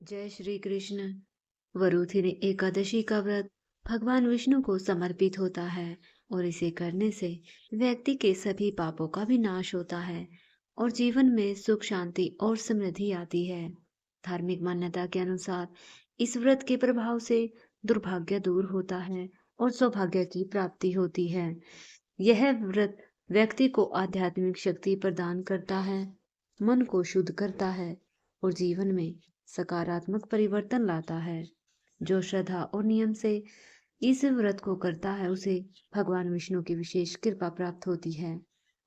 जय श्री कृष्ण। वरुथिनी एकादशी का व्रत भगवान विष्णु को समर्पित होता है और इसे करने से व्यक्ति के सभी पापों का भी नाश होता है और जीवन में सुख शांति और समृद्धि आती है। धार्मिक मान्यता के अनुसार इस व्रत के प्रभाव से दुर्भाग्य दूर होता है और सौभाग्य की प्राप्ति होती है। यह व्रत व्यक्ति को आध्यात्मिक शक्ति प्रदान करता है, मन को शुद्ध करता है और जीवन में सकारात्मक परिवर्तन लाता है। जो श्रद्धा और नियम से इस व्रत को करता है उसे भगवान विष्णु की विशेष कृपा प्राप्त होती है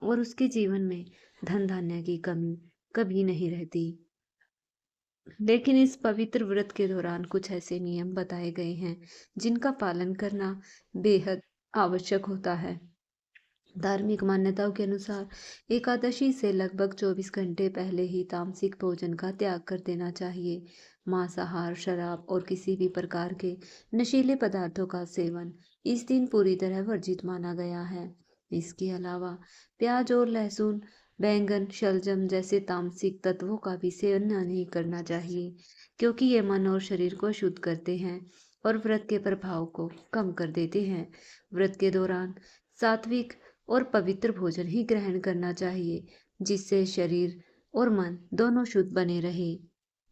और उसके जीवन में धन धान्य की कमी कभी नहीं रहती। लेकिन इस पवित्र व्रत के दौरान कुछ ऐसे नियम बताए गए हैं जिनका पालन करना बेहद आवश्यक होता है। धार्मिक मान्यताओं के अनुसार एकादशी से लगभग 24 घंटे पहले ही तामसिक भोजन का त्याग कर देना चाहिए। मांसाहार, शराब और किसी भी प्रकार के नशीले पदार्थों का सेवन इस दिन पूरी तरह वर्जित माना गया है। इसके अलावा प्याज और लहसुन, बैंगन, शलजम जैसे तामसिक तत्वों का भी सेवन नहीं करना चाहिए, क्योंकि ये मन और शरीर को शुद्ध करते हैं और व्रत के प्रभाव को कम कर देते हैं। व्रत के दौरान सात्विक और पवित्र भोजन ही ग्रहण करना चाहिए, जिससे शरीर और मन दोनों शुद्ध बने रहे।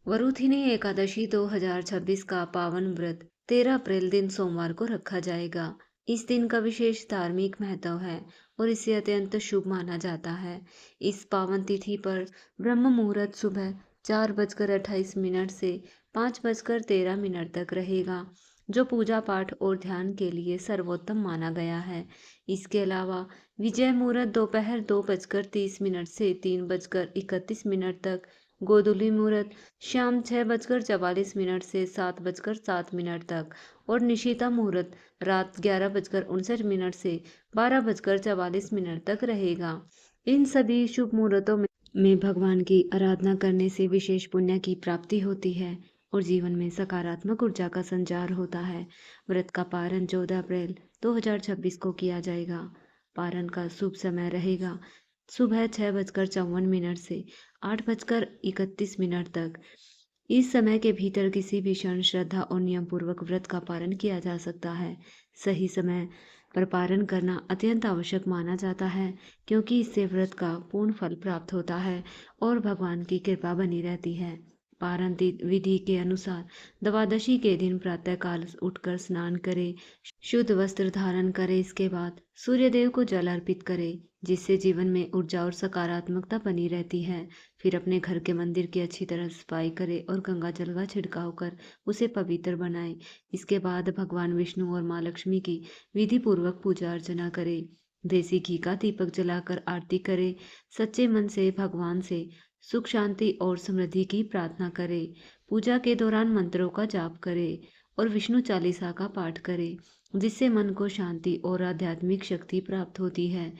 वरुथिनी एकादशी 2026 का पावन व्रत 13 अप्रैल दिन सोमवार को रखा जाएगा। इस दिन का विशेष धार्मिक महत्व है और इसे अत्यंत शुभ माना जाता है। इस पावन तिथि पर ब्रह्म मुहूर्त सुबह 4:28 से 5:13 तक रहेगा, जो पूजा पाठ और ध्यान के लिए सर्वोत्तम माना गया है। इसके अलावा विजय मुहूर्त दोपहर 2:30 से 3:31 तक, गोधूली मुहूर्त शाम 6:44 से 7:07 तक और निशिता मुहूर्त रात 11:59 से 12:44 तक रहेगा। इन सभी शुभ मुहूर्तों में भगवान की आराधना करने से विशेष पुण्य की प्राप्ति होती है और जीवन में सकारात्मक ऊर्जा का संचार होता है। व्रत का पारण 14 अप्रैल 2026 को किया जाएगा। पारण का शुभ समय रहेगा सुबह 6:54 से 8:31 तक। इस समय के भीतर किसी भी क्षण श्रद्धा और नियम पूर्वक व्रत का पारण किया जा सकता है। सही समय पर पारण करना अत्यंत आवश्यक माना जाता है, क्योंकि इससे व्रत का पूर्ण फल प्राप्त होता है और भगवान की कृपा बनी रहती है। पारण विधि के अनुसार द्वादशी के दिन प्रातःकाल उठकर स्नान करें, शुद्ध वस्त्र धारण करें, इसके बाद सूर्य देव को जल अर्पित करें, जिससे जीवन में ऊर्जा और सकारात्मकता बनी रहती है। फिर अपने घर के मंदिर की अच्छी तरह सफाई करें और गंगा जल का छिड़काव कर उसे पवित्र बनाएं। इसके बाद भगवान विष्णु और माँ लक्ष्मी की विधि पूर्वक पूजा अर्चना करें। देसी घी का दीपक जलाकर आरती करें। सच्चे मन से भगवान से सुख शांति और समृद्धि की प्रार्थना करें। पूजा के दौरान मंत्रों का जाप करें और विष्णु चालीसा का पाठ करें, जिससे मन को शांति और आध्यात्मिक शक्ति प्राप्त होती है।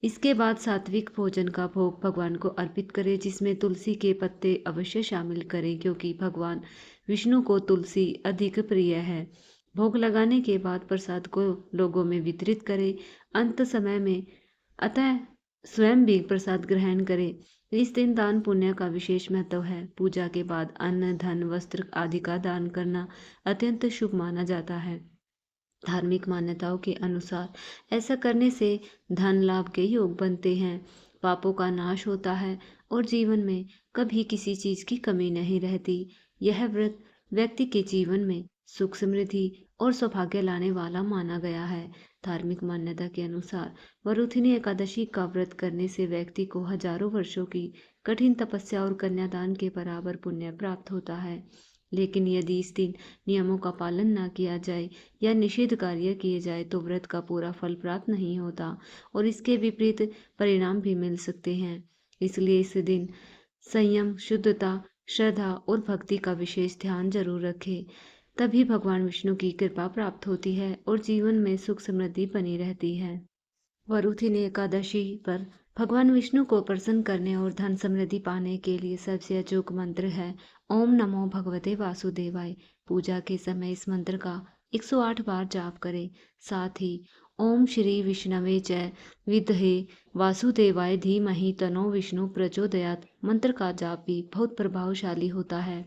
इसके बाद सात्विक भोजन का भोग भगवान को अर्पित करें, जिसमें तुलसी के पत्ते अवश्य शामिल करें, क्योंकि भगवान विष्णु को तुलसी अधिक प्रिय है। भोग लगाने के बाद प्रसाद को लोगों में वितरित करें। अंत समय में अतः स्वयं भी प्रसाद ग्रहण करें। इस दिन दान पुण्य का विशेष महत्व है। पूजा के बाद अन्न, धन, वस्त्र आदि का दान करना अत्यंत शुभ माना जाता है। धार्मिक मान्यताओं के अनुसार ऐसा करने से धन लाभ के योग बनते हैं, पापों का नाश होता है और जीवन में कभी किसी चीज की कमी नहीं रहती। यह व्रत व्यक्ति के जीवन में सुख, समृद्धि और सौभाग्य लाने वाला माना गया है। धार्मिक मान्यता के अनुसार वरुथिनी एकादशी का व्रत करने से व्यक्ति को हजारों वर्षों की कठिन तपस्या और कन्यादान के बराबर पुण्य प्राप्त होता है। लेकिन यदि इस दिन नियमों का पालन न किया जाए या निषिद्ध कार्य किए जाए तो व्रत का पूरा फल प्राप्त नहीं होता और इसके विपरीत परिणाम भी मिल सकते हैं। इसलिए इस दिन संयम, शुद्धता, श्रद्धा और भक्ति का विशेष ध्यान जरूर रखें। तभी भगवान विष्णु की कृपा प्राप्त होती है और जीवन में सुख समृद्धि बनी रहती है। वरुथिनी एकादशी पर भगवान विष्णु को प्रसन्न करने और धन समृद्धि पाने के लिए सबसे अचूक मंत्र है ओम नमो भगवते वासुदेवाय। पूजा के समय इस मंत्र का 108 बार जाप करें। साथ ही ओम श्री विष्णवे च विद्महे वासुदेवाय धीमहि तन्नो विष्णु प्रचोदयात् मंत्र का जाप भी बहुत प्रभावशाली होता है।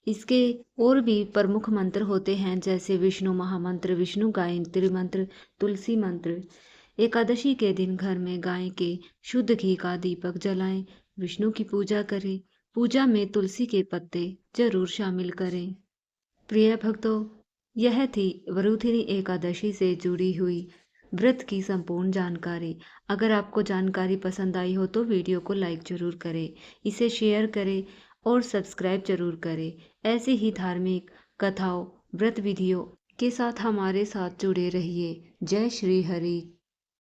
इसके और भी प्रमुख मंत्र होते हैं, जैसे विष्णु महामंत्र, विष्णु गायत्री मंत्र, तुलसी मंत्र। एकादशी के दिन घर में गाय के शुद्ध घी का दीपक जलाएं, विष्णु की पूजा करें। पूजा में तुलसी के पत्ते जरूर शामिल करें। प्रिय भक्तों, यह थी वरुथिनी एकादशी से जुड़ी हुई व्रत की संपूर्ण जानकारी। अगर आपको जानकारी पसंद आई हो तो वीडियो को लाइक जरूर करें, इसे शेयर करें और सब्सक्राइब जरूर करें। ऐसे ही धार्मिक कथाओं, व्रत विधियों के साथ हमारे साथ जुड़े रहिए। जय श्री हरि।